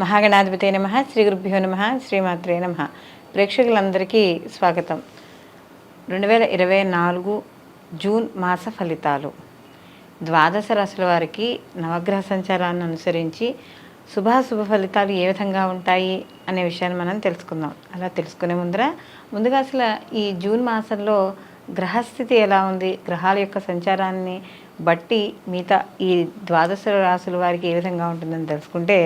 మహాగణాధిపతే నమః. శ్రీ గురుభ్యో నమః. శ్రీమాత్రే నమః. ప్రేక్షకులందరికీ స్వాగతం. 2024 జూన్ మాస ఫలితాలు. ద్వాదశ రాశుల వారికి నవగ్రహ సంచారాన్ని అనుసరించి శుభాశుభ ఫలితాలు ఏ విధంగా ఉంటాయి అనే విషయాన్ని మనం తెలుసుకుందాం. అలా తెలుసుకునే ముందుగా అసలు ఈ జూన్ మాసంలో గ్రహస్థితి ఎలా ఉంది, గ్రహాల యొక్క సంచారాన్ని బట్టి మిగతా ఈ ద్వాదశ రాశుల వారికి ఏ విధంగా ఉంటుందని తెలుసుకుంటే,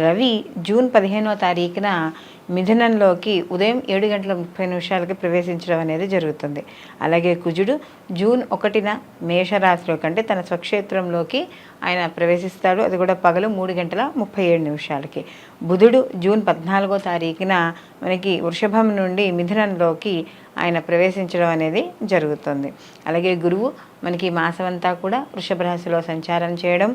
రవి జూన్ 15వ తారీఖున మిథునంలోకి ఉదయం 7:30 ప్రవేశించడం అనేది జరుగుతుంది. అలాగే కుజుడు జూన్ 1న మేషరాశిలోకి అంటే తన స్వక్షేత్రంలోకి ఆయన ప్రవేశిస్తాడు. అది కూడా పగలు 3:37. బుధుడు జూన్ 14వ తారీఖున మనకి వృషభం నుండి మిథునంలోకి ఆయన ప్రవేశించడం అనేది జరుగుతుంది. అలాగే గురువు మనకి మాసమంతా కూడా వృషభ రాశిలో సంచారం చేయడం.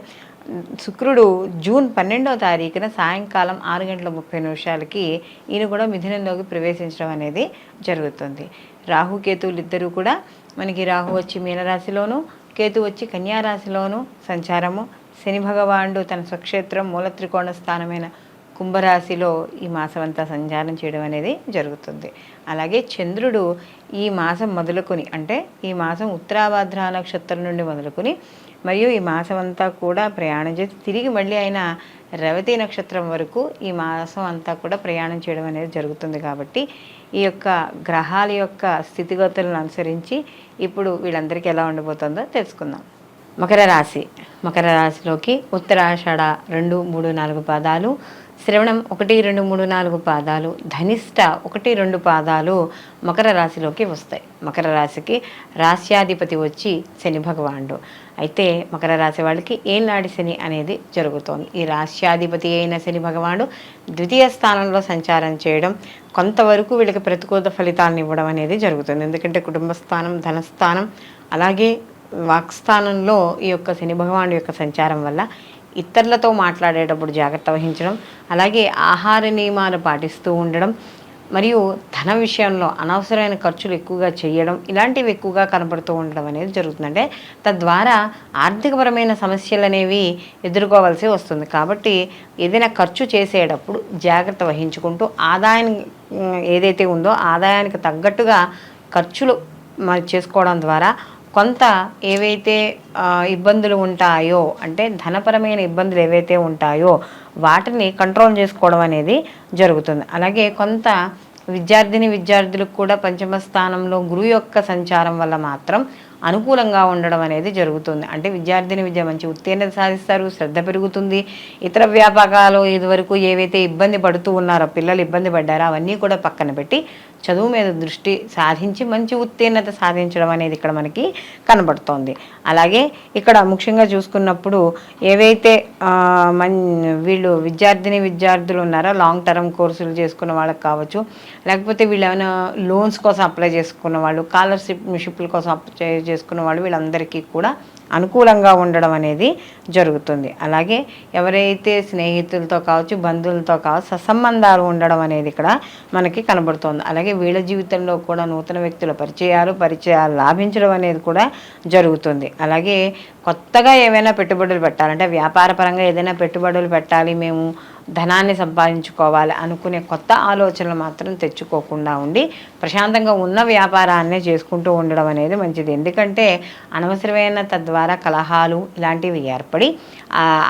శుక్రుడు జూన్ 12వ తారీఖున సాయంకాలం 6:30 ఈయన కూడా మిథునంలోకి ప్రవేశించడం అనేది జరుగుతుంది. రాహుకేతువులు ఇద్దరు కూడా మనకి రాహు వచ్చి మీనరాశిలోను, కేతు వచ్చి కన్యారాశిలోను సంచారము. శని భగవానుడు తన స్వక్షేత్రం మూల త్రికోణ స్థానమైన కుంభరాశిలో ఈ మాసం అంతా సంచారం చేయడం అనేది జరుగుతుంది. అలాగే చంద్రుడు ఈ మాసం మొదలుకొని అంటే ఈ మాసం ఉత్తరాభాద్ర నక్షత్రం నుండి మొదలుకొని మరియు ఈ మాసం అంతా కూడా ప్రయాణం చేసి తిరిగి మళ్ళీ ఆయన రేవతి నక్షత్రం వరకు ఈ మాసం అంతా కూడా ప్రయాణం చేయడం అనేది జరుగుతుంది. కాబట్టి ఈ యొక్క గ్రహాల యొక్క స్థితిగతులను అనుసరించి ఇప్పుడు వీళ్ళందరికీ ఎలా ఉండబోతుందో తెలుసుకుందాం. మకర రాశి. మకర రాశిలోకి ఉత్తరాషాఢ 2, 3, 4 పాదాలు, శ్రవణం 1, 2, 3, 4 పాదాలు, ధనిష్ట 1, 2 పాదాలు మకర రాశిలోకి వస్తాయి. మకర రాశికి రాశ్యాధిపతి వచ్చి శని భగవానుడు. అయితే మకర రాశి వాళ్ళకి ఏనాడి శని అనేది జరుగుతోంది. ఈ రాశ్యాధిపతి అయిన శని భగవానుడు ద్వితీయ స్థానంలో సంచారం చేయడం కొంతవరకు వీళ్ళకి ప్రతికూల ఫలితాలను ఇవ్వడం అనేది జరుగుతుంది. ఎందుకంటే కుటుంబ స్థానం, ధనస్థానం, అలాగే వాక్స్థానంలో ఈ యొక్క శని భగవానుడు యొక్క సంచారం వల్ల ఇతరులతో మాట్లాడేటప్పుడు జాగ్రత్త వహించడం, అలాగే ఆహార నియమాలు పాటిస్తూ ఉండడం, మరియు ధన విషయంలో అనవసరమైన ఖర్చులు ఎక్కువగా చేయడం, ఇలాంటివి ఎక్కువగా కనపడుతూ ఉండడం అనేది జరుగుతుందంటే తద్వారా ఆర్థికపరమైన సమస్యలు అనేవి ఎదుర్కోవాల్సి వస్తుంది. కాబట్టి ఏదైనా ఖర్చు చేసేటప్పుడు జాగ్రత్త వహించుకుంటూ ఆదాయం ఏదైతే ఉందో ఆదాయానికి తగ్గట్టుగా ఖర్చులు చేసుకోవడం ద్వారా కొంత ఏవైతే ఇబ్బందులు ఉంటాయో అంటే ధనపరమైన ఇబ్బందులు ఏవైతే ఉంటాయో వాటిని కంట్రోల్ చేసుకోవడం అనేది జరుగుతుంది. అలాగే కొంత విద్యార్థులకు కూడా పంచమ స్థానంలో గురువు యొక్క సంచారం వల్ల మాత్రం అనుకూలంగా ఉండడం అనేది జరుగుతుంది. అంటే విద్య మంచి ఉత్తీర్ణత సాధిస్తారు, శ్రద్ధ పెరుగుతుంది. ఇతర వ్యాపకాలు ఇదివరకు ఏవైతే ఇబ్బంది పడుతూ ఉన్నారో, పిల్లలు ఇబ్బంది పడ్డారో అవన్నీ కూడా పక్కన పెట్టి చదువు మీద దృష్టి సాధించి మంచి ఉత్తీర్ణత సాధించడం అనేది ఇక్కడ మనకి కనబడుతోంది. అలాగే ఇక్కడ ముఖ్యంగా చూసుకున్నప్పుడు ఏవైతే వీళ్ళు విద్యార్థులు ఉన్నారో లాంగ్ టర్మ్ కోర్సులు చేసుకున్న వాళ్ళకి కావచ్చు, లేకపోతే వీళ్ళు ఏమైనా లోన్స్ కోసం అప్లై చేసుకున్న వాళ్ళు, స్కాలర్షిప్ల కోసం అప్లై చేసుకున్న వాళ్ళు, వీళ్ళందరికీ కూడా అనుకూలంగా ఉండడం అనేది జరుగుతుంది. అలాగే ఎవరైతే స్నేహితులతో కావచ్చు, బంధువులతో కావచ్చు సత్సంబంధాలు ఉండడం అనేది ఇక్కడ మనకి కనబడుతోంది. అలాగే వీళ్ళ జీవితంలో కూడా నూతన వ్యక్తుల పరిచయాలు లాభించడం అనేది కూడా జరుగుతుంది. అలాగే కొత్తగా ఏవైనా పెట్టుబడులు పెట్టాలంటే వ్యాపార పరంగా ఏదైనా పెట్టుబడులు పెట్టాలి, మేము ధనాన్ని సంపాదించుకోవాలి అనుకునే కొత్త ఆలోచనలు మాత్రం తెచ్చుకోకుండా ఉండి ప్రశాంతంగా ఉన్న వ్యాపారాన్నే చేసుకుంటూ ఉండడం అనేది మంచిది. ఎందుకంటే అనవసరమైన తద్వారా కలహాలు ఇలాంటివి ఏర్పడి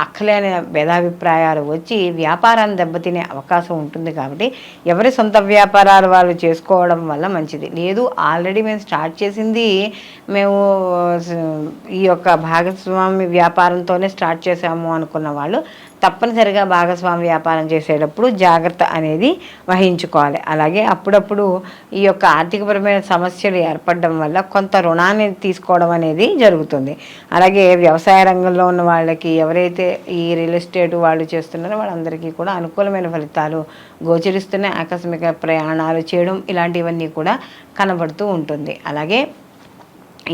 అక్కలేని భేదాభిప్రాయాలు వచ్చి వ్యాపారాన్ని దెబ్బతినే అవకాశం ఉంటుంది. కాబట్టి ఎవరి సొంత వ్యాపారాలు వాళ్ళు చేసుకోవడం వల్ల మంచిది. లేదు ఆల్రెడీ మేము స్టార్ట్ చేసింది మేము ఈ యొక్క భాగస్వామి వ్యాపారంతోనే స్టార్ట్ చేసాము అనుకున్న వాళ్ళు తప్పనిసరిగా భాగస్వామి వ్యాపారం చేసేటప్పుడు జాగ్రత్త అనేది వహించుకోవాలి. అలాగే అప్పుడప్పుడు ఈ యొక్క ఆర్థికపరమైన సమస్యలు ఏర్పడడం వల్ల కొంత రుణాన్ని తీసుకోవడం అనేది జరుగుతుంది. అలాగే వ్యవసాయ రంగంలో ఉన్న వాళ్ళకి ఎవరైతే ఈ రియల్ ఎస్టేట్ వాళ్ళు చేస్తున్నారో వాళ్ళందరికీ కూడా అనుకూలమైన ఫలితాలు గోచరిస్తున్నాయి. ఆకస్మిక ప్రయాణాలు చేయడం ఇలాంటివన్నీ కూడా కనబడుతూ ఉంటుంది. అలాగే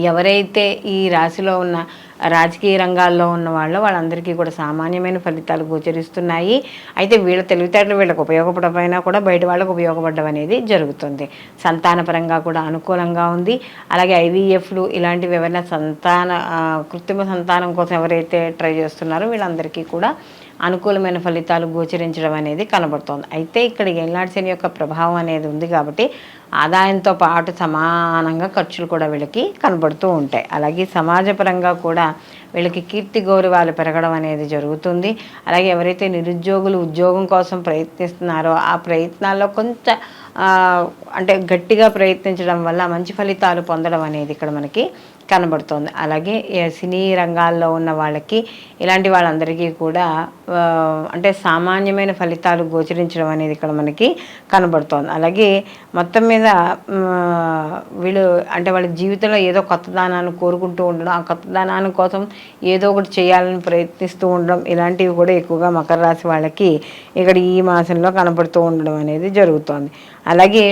ఎవరైతే ఈ రాశిలో ఉన్న రాజకీయ రంగాల్లో ఉన్న వాళ్ళందరికీ కూడా సామాన్యమైన ఫలితాలు గోచరిస్తున్నాయి. అయితే వీళ్ళ తెలివితేటలు వీళ్ళకి ఉపయోగపడకపోయినా కూడా బయట వాళ్ళకు ఉపయోగపడడం అనేది జరుగుతుంది. సంతానపరంగా కూడా అనుకూలంగా ఉంది. అలాగే ఐవీఎఫ్లు ఇలాంటివి ఎవరైనా కృత్రిమ సంతానం కోసం ఎవరైతే ట్రై చేస్తున్నారో వీళ్ళందరికీ కూడా అనుకూలమైన ఫలితాలు గోచరించడం అనేది కనబడుతోంది. అయితే ఇక్కడ ఏలినాటి శని యొక్క ప్రభావం అనేది ఉంది కాబట్టి ఆదాయంతో పాటు సమానంగా ఖర్చులు కూడా వీళ్ళకి కనబడుతూ ఉంటాయి. అలాగే సమాజపరంగా కూడా వీళ్ళకి కీర్తి గౌరవాలు పెరగడం అనేది జరుగుతుంది. అలాగే ఎవరైతే నిరుద్యోగులు ఉద్యోగం కోసం ప్రయత్నిస్తున్నారో ఆ ప్రయత్నాల్లో కొంత అంటే గట్టిగా ప్రయత్నించడం వల్ల మంచి ఫలితాలు పొందడం అనేది ఇక్కడ మనకి కనబడుతోంది. అలాగే సినీ రంగాల్లో ఉన్న వాళ్ళకి ఇలాంటి వాళ్ళందరికీ కూడా అంటే సామాన్యమైన ఫలితాలు గోచరించడం అనేది ఇక్కడ మనకి కనబడుతోంది. అలాగే మొత్తం మీద వీళ్ళు అంటే వాళ్ళ జీవితంలో ఏదో కొత్తదనాన్ని కోరుకుంటూ ఉండడం, ఆ కొత్తదనాన్ని కోసం ఏదో ఒకటి చేయాలని ప్రయత్నిస్తూ ఉండడం, ఇలాంటివి కూడా ఎక్కువగా మకర రాశి వాళ్ళకి ఇక్కడ ఈ మాసంలో కనబడుతూ ఉండడం అనేది జరుగుతోంది. అలాగే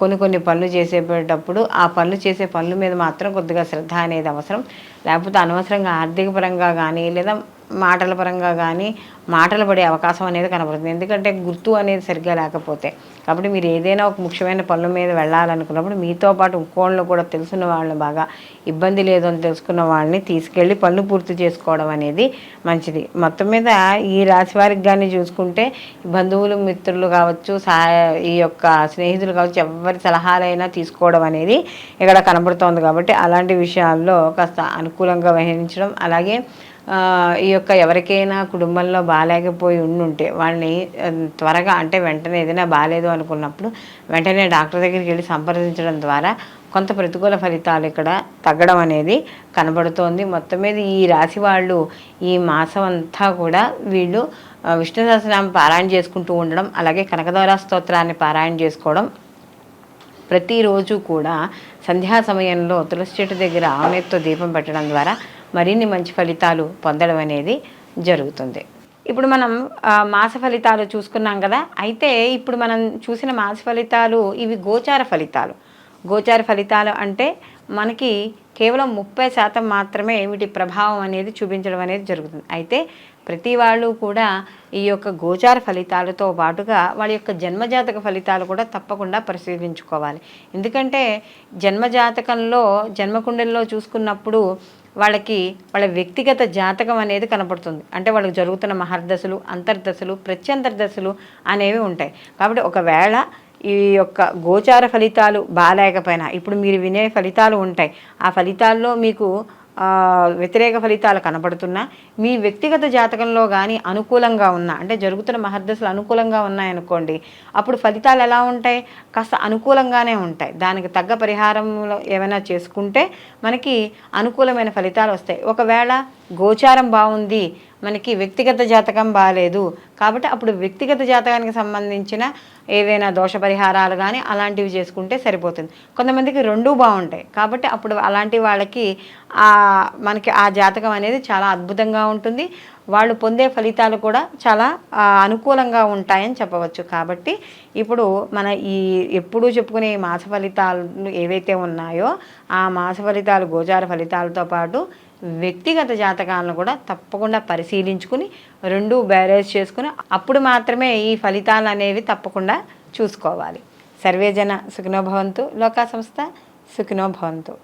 కొన్ని పనులు చేసేటప్పుడు ఆ పనులు చేసే పనుల మీద మాత్రం కొద్దిగా శ్రద్ధ అనేది అవసరం. లేకపోతే అనవసరంగా ఆర్థిక పరంగా కానీ లేదా మాటల పరంగా కానీ మాటలు పడే అవకాశం అనేది కనబడుతుంది. ఎందుకంటే గుర్తు అనేది సరిగ్గా లేకపోతే. కాబట్టి మీరు ఏదైనా ఒక ముఖ్యమైన పనుల మీద వెళ్ళాలనుకున్నప్పుడు మీతో పాటు ఇంకోళ్ళు కూడా తెలుసున్న వాళ్ళని, బాగా ఇబ్బంది లేదు అని తెలుసుకున్న వాళ్ళని తీసుకెళ్ళి పనులు పూర్తి చేసుకోవడం అనేది మంచిది. మొత్తం మీద ఈ రాశి వారికి కానీ చూసుకుంటే బంధువులు, మిత్రులు కావచ్చు, ఈ యొక్క స్నేహితులు కావచ్చు, ఎవరి సలహాలైనా తీసుకోవడం అనేది ఇక్కడ కనబడుతోంది. కాబట్టి అలాంటి విషయాల్లో కాస్త అనుకూలంగా వహించడం, అలాగే ఈ యొక్క ఎవరికైనా కుటుంబంలో బాగాలేకపోయి ఉండుంటే వాళ్ళని త్వరగా అంటే వెంటనే ఏదైనా బాగాలేదు అనుకున్నప్పుడు వెంటనే డాక్టర్ దగ్గరికి వెళ్ళి సంప్రదించడం ద్వారా కొంత ప్రతికూల ఫలితాలు ఇక్కడ తగ్గడం అనేది కనబడుతోంది. మొత్తం మీద ఈ రాశి వాళ్ళు ఈ మాసం అంతా కూడా వీళ్ళు విష్ణు సహస్రనామం పారాయణ చేసుకుంటూ ఉండడం, అలాగే కనకదార స్తోత్రాన్ని పారాయణ చేసుకోవడం, ప్రతిరోజు కూడా సంధ్యా సమయంలో తులసి చెట్టు దగ్గర ఆవునేతితో దీపం పెట్టడం ద్వారా మరిన్ని మంచి ఫలితాలు పొందడం అనేది జరుగుతుంది. ఇప్పుడు మనం మాస ఫలితాలు చూసుకున్నాం కదా. అయితే ఇప్పుడు మనం చూసిన మాస ఫలితాలు ఇవి గోచార ఫలితాలు. గోచార ఫలితాలు అంటే మనకి కేవలం 30% మాత్రమే వీటి ప్రభావం అనేది చూపించడం అనేది జరుగుతుంది. అయితే ప్రతి వాళ్ళు కూడా ఈ యొక్క గోచార ఫలితాలతో పాటుగా వాళ్ళ యొక్క జన్మజాతక ఫలితాలు కూడా తప్పకుండా పరిశీలించుకోవాలి. ఎందుకంటే జన్మజాతకంలో జన్మకుండలిలో చూసుకున్నప్పుడు వాళ్ళకి వాళ్ళ వ్యక్తిగత జాతకం అనేది కనపడుతుంది. అంటే వాళ్ళకి జరుగుతున్న మహర్దశలు, అంతర్దశలు, ప్రత్యంతర్దశలు అనేవి ఉంటాయి. కాబట్టి ఒకవేళ ఈ యొక్క గోచార ఫలితాలు బాగాలేకపోయినా ఇప్పుడు మీరు వినే ఫలితాలు ఉంటాయి. ఆ ఫలితాల్లో మీకు వ్యతిరేక ఫలితాలు కనబడుతున్నా మీ వ్యక్తిగత జాతకంలో కానీ అనుకూలంగా ఉన్నా, అంటే జరుగుతున్న మహర్దశలు అనుకూలంగా ఉన్నాయనుకోండి, అప్పుడు ఫలితాలు ఎలా ఉంటాయి? కాస్త అనుకూలంగానే ఉంటాయి. దానికి తగ్గ పరిహారంలో ఏమైనా చేసుకుంటే మనకి అనుకూలమైన ఫలితాలు వస్తాయి. ఒకవేళ గోచారం బాగుంది, మనకి వ్యక్తిగత జాతకం బాగాలేదు కాబట్టి అప్పుడు వ్యక్తిగత జాతకానికి సంబంధించిన ఏవైనా దోష పరిహారాలు కానీ అలాంటివి చేసుకుంటే సరిపోతుంది. కొంతమందికి రెండూ బాగుంటాయి కాబట్టి అప్పుడు అలాంటి వాళ్ళకి మనకి ఆ జాతకం అనేది చాలా అద్భుతంగా ఉంటుంది. వాళ్ళు పొందే ఫలితాలు కూడా చాలా అనుకూలంగా ఉంటాయని చెప్పవచ్చు. కాబట్టి ఇప్పుడు మన ఈ ఎప్పుడూ చెప్పుకునే ఈ మాస ఫలితాలు ఏవైతే ఉన్నాయో ఆ మాస ఫలితాలు గోచార ఫలితాలతో పాటు వ్యక్తిగత జాతకాలను కూడా తప్పకుండా పరిశీలించుకుని రెండూ బ్యారేజ్ చేసుకుని అప్పుడు మాత్రమే ఈ ఫలితాలు అనేవి తప్పకుండా చూసుకోవాలి. సర్వేజన సుఖినో భవంతు, లోకా సంస్థ సుఖినో భవంతు.